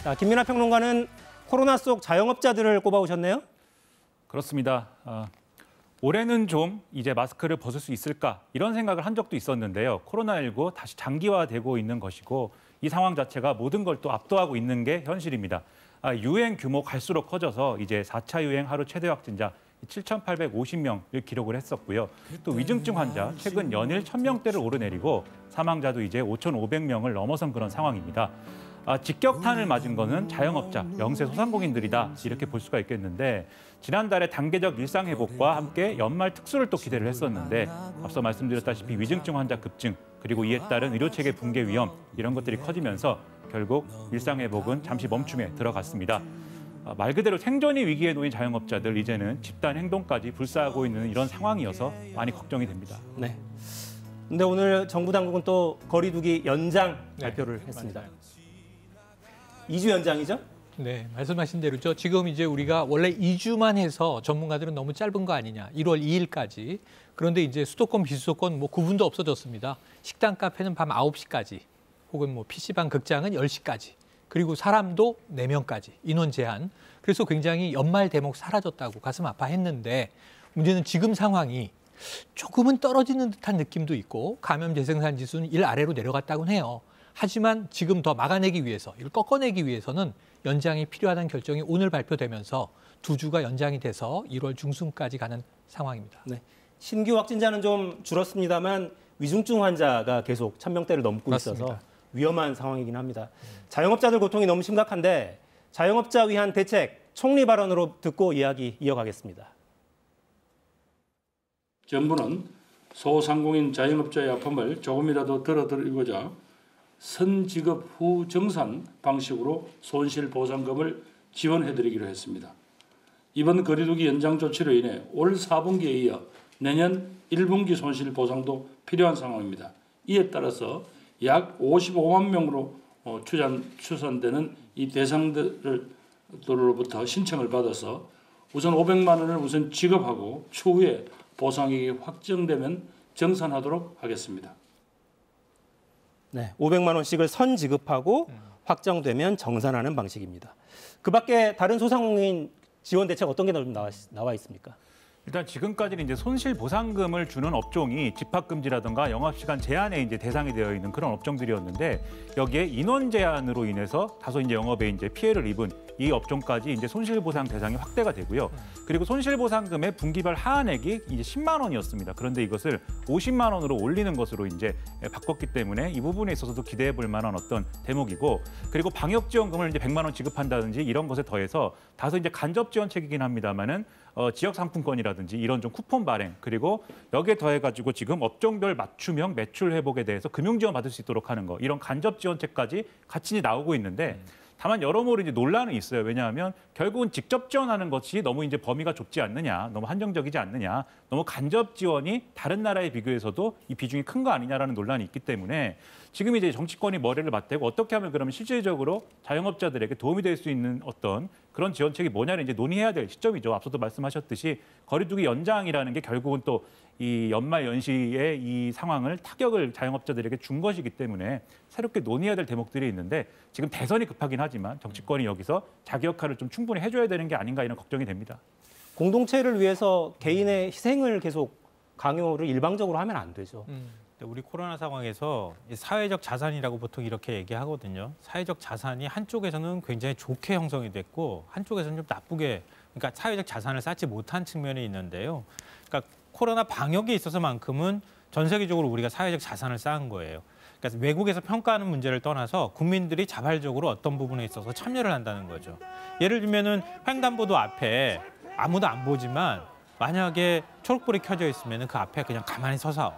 자, 김민하 평론가는 코로나 속 자영업자들을 꼽아오셨네요. 그렇습니다. 올해는 좀 이제 마스크를 벗을 수 있을까 이런 생각을 한 적도 있었는데요. 코로나19 다시 장기화되고 있는 것이고 이 상황 자체가 모든 걸 또 압도하고 있는 게 현실입니다. 유행 규모 갈수록 커져서 이제 4차 유행 하루 최대 확진자 7,850명을 기록을 했었고요. 또 위중증 환자 최근 연일 1,000명대를 오르내리고 사망자도 이제 5,500명을 넘어선 그런 상황입니다. 직격탄을 맞은 거는 자영업자, 영세 소상공인들이다 이렇게 볼 수가 있겠는데 지난달에 단계적 일상 회복과 함께 연말 특수를 또 기대를 했었는데 앞서 말씀드렸다시피 위중증 환자 급증 그리고 이에 따른 의료체계 붕괴 위험 이런 것들이 커지면서 결국 일상 회복은 잠시 멈춤에 들어갔습니다. 말 그대로 생존이 위기에 놓인 자영업자들 이제는 집단 행동까지 불사하고 있는 이런 상황이어서 많이 걱정이 됩니다. 네. 근데 오늘 정부 당국은 또 거리 두기 연장 발표를 했습니다. 2주 연장이죠? 네, 말씀하신 대로죠. 지금 이제 우리가 원래 2주만 해서 전문가들은 너무 짧은 거 아니냐. 1월 2일까지. 그런데 이제 수도권, 비수도권 뭐 구분도 없어졌습니다. 식당, 카페는 밤 9시까지. 혹은 뭐 PC방, 극장은 10시까지. 그리고 사람도 4명까지. 인원 제한. 그래서 굉장히 연말 대목 사라졌다고 가슴 아파했는데 문제는 지금 상황이 조금은 떨어지는 듯한 느낌도 있고 감염 재생산 지수는 1 아래로 내려갔다고는 해요. 하지만 지금 더 막아내기 위해서, 이걸 꺾어내기 위해서는 연장이 필요하다는 결정이 오늘 발표되면서 2주가 연장이 돼서 1월 중순까지 가는 상황입니다. 네. 신규 확진자는 좀 줄었습니다만 위중증 환자가 계속 1,000명대를 넘고 맞습니다. 있어서 위험한 상황이긴 합니다. 자영업자들 고통이 너무 심각한데 자영업자 위한 대책 총리 발언으로 듣고 이야기 이어가겠습니다. 정부는 소상공인 자영업자의 아픔을 조금이라도 덜어드리고자 선지급 후 정산 방식으로 손실보상금을 지원해드리기로 했습니다. 이번 거리두기 연장 조치로 인해 올 4분기에 이어 내년 1분기 손실보상도 필요한 상황입니다. 이에 따라서 약 55만 명으로 추산되는 이 대상들로부터 신청을 받아서 우선 500만 원을 우선 지급하고 추후에 보상액이 확정되면 정산하도록 하겠습니다. 네, 500만 원씩을 선 지급하고 확정되면 정산하는 방식입니다. 그 밖에 다른 소상공인 지원 대책 어떤 게 나와 있습니까? 일단 지금까지는 이제 손실보상금을 주는 업종이 집합금지라든가 영업시간 제한에 이제 대상이 되어 있는 그런 업종들이었는데 여기에 인원 제한으로 인해서 다소 이제 영업에 이제 피해를 입은 이 업종까지 이제 손실보상 대상이 확대가 되고요. 그리고 손실보상금의 분기별 하한액이 이제 10만 원이었습니다. 그런데 이것을 50만 원으로 올리는 것으로 이제 바꿨기 때문에 이 부분에 있어서도 기대해 볼 만한 어떤 대목이고 그리고 방역지원금을 이제 100만 원 지급한다든지 이런 것에 더해서 다소 이제 간접지원책이긴 합니다만은 지역 상품권이라든지 이런 좀 쿠폰 발행 그리고 여기에 더해가지고 지금 업종별 맞춤형 매출 회복에 대해서 금융지원 받을 수 있도록 하는 거 이런 간접 지원책까지 같이 나오고 있는데 다만 여러모로 이제 논란은 있어요. 왜냐하면 결국은 직접 지원하는 것이 너무 이제 범위가 좁지 않느냐, 너무 한정적이지 않느냐, 너무 간접 지원이 다른 나라에 비교해서도 이 비중이 큰 거 아니냐라는 논란이 있기 때문에 지금 이제 정치권이 머리를 맞대고 어떻게 하면 그러면 실질적으로 자영업자들에게 도움이 될 수 있는 어떤 그런 지원책이 뭐냐를 이제 논의해야 될 시점이죠. 앞서도 말씀하셨듯이 거리두기 연장이라는 게 결국은 또 이 연말 연시에 이 상황을 타격을 자영업자들에게 준 것이기 때문에 새롭게 논의해야 될 대목들이 있는데 지금 대선이 급하긴 하지만 정치권이 여기서 자기 역할을 좀 충분히 해줘야 되는 게 아닌가 이런 걱정이 됩니다. 공동체를 위해서 개인의 희생을 계속 강요를 일방적으로 하면 안 되죠. 우리 코로나 상황에서 사회적 자산이라고 보통 이렇게 얘기하거든요. 사회적 자산이 한쪽에서는 굉장히 좋게 형성이 됐고 한쪽에서는 좀 나쁘게, 그러니까 사회적 자산을 쌓지 못한 측면이 있는데요. 그러니까 코로나 방역에 있어서만큼은 전 세계적으로 우리가 사회적 자산을 쌓은 거예요. 그러니까 외국에서 평가하는 문제를 떠나서 국민들이 자발적으로 어떤 부분에 있어서 참여를 한다는 거죠. 예를 들면은 횡단보도 앞에 아무도 안 보지만 만약에 초록불이 켜져 있으면 그 앞에 그냥 가만히 서서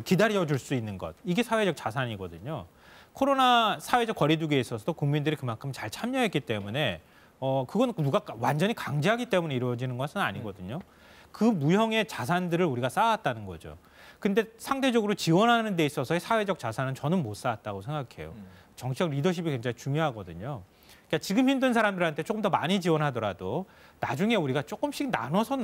기다려줄 수 있는 것. 이게 사회적 자산이거든요. 코로나 사회적 거리두기에 있어서도 국민들이 그만큼 잘 참여했기 때문에 그건 누가 완전히 강제하기 때문에 이루어지는 것은 아니거든요. 그 무형의 자산들을 우리가 쌓았다는 거죠. 근데 상대적으로 지원하는 데 있어서의 사회적 자산은 저는 못 쌓았다고 생각해요. 정치적 리더십이 굉장히 중요하거든요. 그러니까 지금 힘든 사람들한테 조금 더 많이 지원하더라도 나중에 우리가 조금씩 나눠서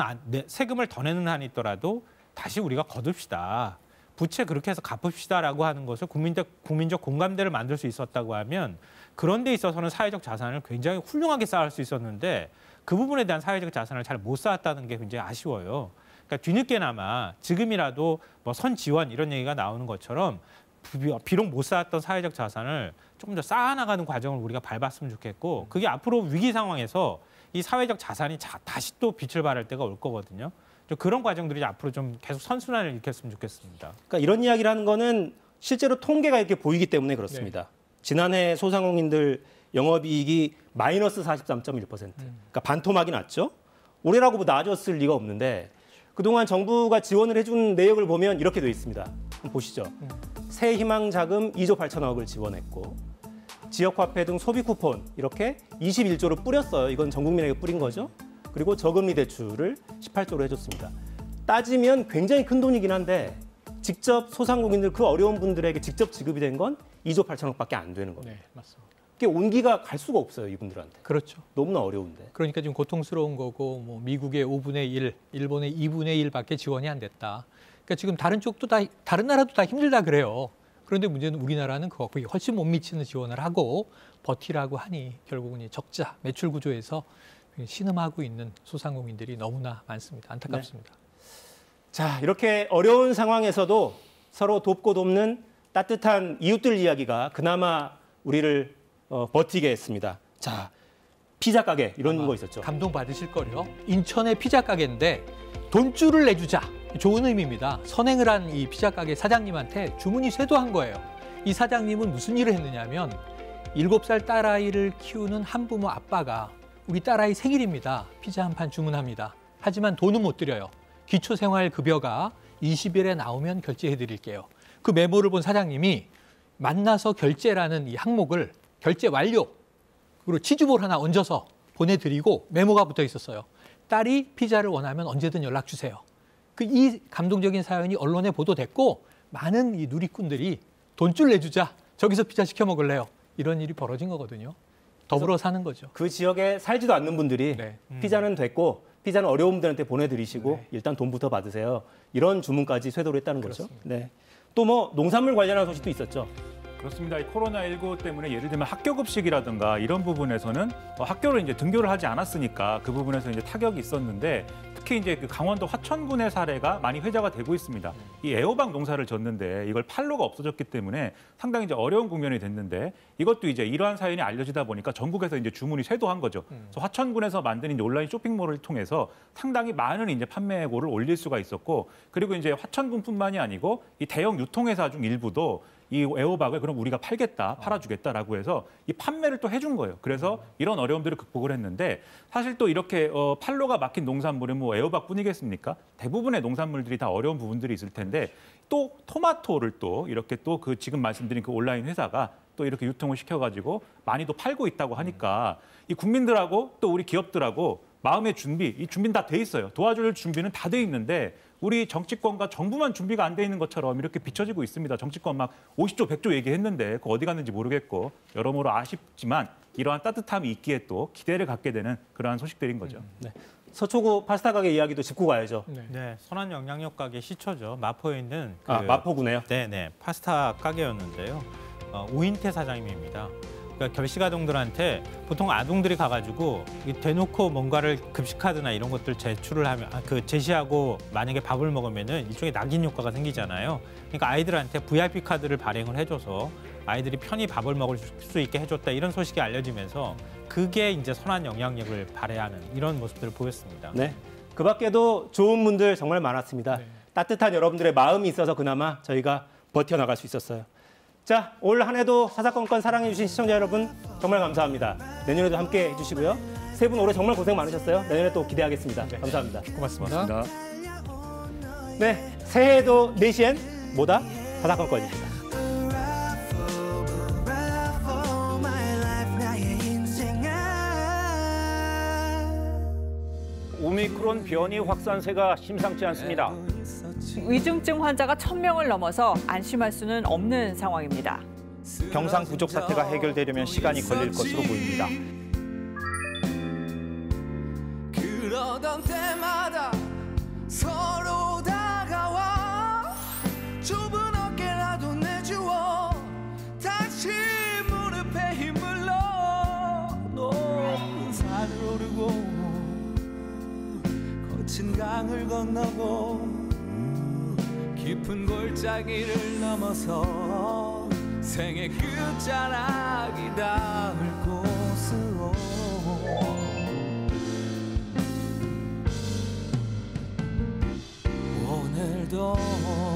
세금을 더 내는 한이 있더라도 다시 우리가 거둡시다. 부채 그렇게 해서 갚읍시다라고 하는 것을 국민적 공감대를 만들 수 있었다고 하면 그런 데 있어서는 사회적 자산을 굉장히 훌륭하게 쌓을 수 있었는데 그 부분에 대한 사회적 자산을 잘 못 쌓았다는 게 굉장히 아쉬워요. 그러니까 뒤늦게나마 지금이라도 뭐 선지원 이런 얘기가 나오는 것처럼 비록 못 쌓았던 사회적 자산을 조금 더 쌓아나가는 과정을 우리가 밟았으면 좋겠고 그게 앞으로 위기 상황에서 이 사회적 자산이 다시 또 빛을 발할 때가 올 거거든요. 그런 과정들이 앞으로 좀 계속 선순환을 일으켰으면 좋겠습니다. 그러니까 이런 이야기를 하는 거는 실제로 통계가 이렇게 보이기 때문에 그렇습니다. 네. 지난해 소상공인들 영업이익이 마이너스 43.1%. 그러니까 반토막이 났죠. 올해라고 뭐 나아졌을 리가 없는데 그동안 정부가 지원을 해준 내역을 보면 이렇게 돼 있습니다. 한번 보시죠. 새희망 자금 2조 8천억을 지원했고 지역화폐 등 소비 쿠폰 이렇게 21조를 뿌렸어요. 이건 전 국민에게 뿌린 거죠. 그리고 저금리 대출을 18조로 해줬습니다. 따지면 굉장히 큰 돈이긴 한데 직접 소상공인들 그 어려운 분들에게 직접 지급이 된 건 2조 8천억밖에 안 되는 겁니다. 네, 맞습니다. 그게 온기가 갈 수가 없어요, 이분들한테. 그렇죠. 너무나 어려운데. 그러니까 지금 고통스러운 거고 뭐 미국의 5분의 1, 일본의 2분의 1밖에 지원이 안 됐다. 그러니까 지금 다른 쪽도 다른 나라도 다 힘들다 그래요. 그런데 문제는 우리나라는 그거에 훨씬 못 미치는 지원을 하고 버티라고 하니 결국은 적자, 매출 구조에서 신음하고 있는 소상공인들이 너무나 많습니다. 안타깝습니다. 네. 자, 이렇게 어려운 상황에서도 서로 돕고 돕는 따뜻한 이웃들 이야기가 그나마 우리를 버티게 했습니다. 자, 피자 가게 이런 거 있었죠. 감동받으실 거요. 인천의 피자 가게인데 돈줄을 내주자. 좋은 의미입니다. 선행을 한 이 피자 가게 사장님한테 주문이 쇄도한 거예요. 이 사장님은 무슨 일을 했느냐면 7살 딸아이를 키우는 한부모 아빠가 우리 딸아이 생일입니다. 피자 한 판 주문합니다. 하지만 돈은 못 드려요. 기초생활급여가 20일에 나오면 결제해드릴게요. 그 메모를 본 사장님이 만나서 결제라는 이 항목을 결제 완료, 그리고 치즈볼 하나 얹어서 보내드리고 메모가 붙어 있었어요. 딸이 피자를 원하면 언제든 연락 주세요. 이 감동적인 사연이 언론에 보도됐고 많은 이 누리꾼들이 돈줄 내주자, 저기서 피자 시켜 먹을래요. 이런 일이 벌어진 거거든요. 더불어 사는 거죠. 그 지역에 살지도 않는 분들이 네. 피자는 됐고 피자는 어려운 분들한테 보내드리시고 네. 일단 돈부터 받으세요. 이런 주문까지 쇄도를 했다는 그렇습니다. 거죠. 네. 또 뭐 농산물 관련한 소식도 있었죠. 그렇습니다. 이 코로나19 때문에 예를 들면 학교급식이라든가 이런 부분에서는 학교를 이제 등교를 하지 않았으니까 그 부분에서 이제 타격이 있었는데 특히 이제 그 강원도 화천군의 사례가 많이 회자가 되고 있습니다. 이 애호박 농사를 졌는데 이걸 판로가 없어졌기 때문에 상당히 이제 어려운 국면이 됐는데 이것도 이제 이러한 사연이 알려지다 보니까 전국에서 이제 주문이 쇄도한 거죠. 그래서 화천군에서 만든 이제 온라인 쇼핑몰을 통해서 상당히 많은 이제 판매고를 올릴 수가 있었고 그리고 이제 화천군뿐만이 아니고 이 대형 유통회사 중 일부도 이 애호박을 그럼 우리가 팔아주겠다라고 해서 이 판매를 또 해준 거예요. 그래서 이런 어려움들을 극복을 했는데 사실 또 이렇게 판로가 막힌 농산물은 뭐 애호박뿐이겠습니까? 대부분의 농산물들이 다 어려운 부분들이 있을 텐데 또 토마토를 또 이렇게 또 그 지금 말씀드린 그 온라인 회사가 또 이렇게 유통을 시켜가지고 많이 또 팔고 있다고 하니까 이 국민들하고 또 우리 기업들하고 마음의 준비, 이 준비는 다 돼 있어요. 도와줄 준비는 다 돼 있는데 우리 정치권과 정부만 준비가 안 돼 있는 것처럼 이렇게 비춰지고 있습니다. 정치권 막 50조, 100조 얘기했는데 그거 어디 갔는지 모르겠고 여러모로 아쉽지만 이러한 따뜻함이 있기에 또 기대를 갖게 되는 그러한 소식들인 거죠. 네. 서초구 파스타 가게 이야기도 짚고 가야죠. 네, 선한 영향력 가게 시초죠. 마포에 있는 마포구네요. 네, 파스타 가게였는데요. 오인태 사장님입니다. 그러니까 결식아동들한테 보통 아동들이 가가지고 대놓고 뭔가를 급식카드나 이런 것들 제출을 하면 제시하고 만약에 밥을 먹으면은 일종의 낙인 효과가 생기잖아요. 그러니까 아이들한테 VIP 카드를 발행을 해줘서 아이들이 편히 밥을 먹을 수 있게 해줬다 이런 소식이 알려지면서 그게 이제 선한 영향력을 발휘하는 이런 모습들을 보였습니다. 네. 그 밖에도 좋은 분들 정말 많았습니다. 네. 따뜻한 여러분들의 마음이 있어서 그나마 저희가 버텨나갈 수 있었어요. 자, 올 한 해도 사사건건 사랑해주신 시청자 여러분 정말 감사합니다. 내년에도 함께 해주시고요. 세 분 올해 정말 고생 많으셨어요. 내년에 또 기대하겠습니다. 네. 감사합니다. 고맙습니다. 네, 새해에도 4시엔 뭐다? 사사건건입니다. 오미크론 변이 확산세가 심상치 않습니다. 위중증 환자가 1,000명을 넘어서 안심할 수는 없는 상황입니다. 병상 부족 사태가 해결되려면 시간이 걸릴 것으로 보입니다. 그러던 때마다 서로 다가와 좁은 강을 건너고 깊은 골짜기를 넘어서 생의 끝자락이 닿을 곳으로 오늘도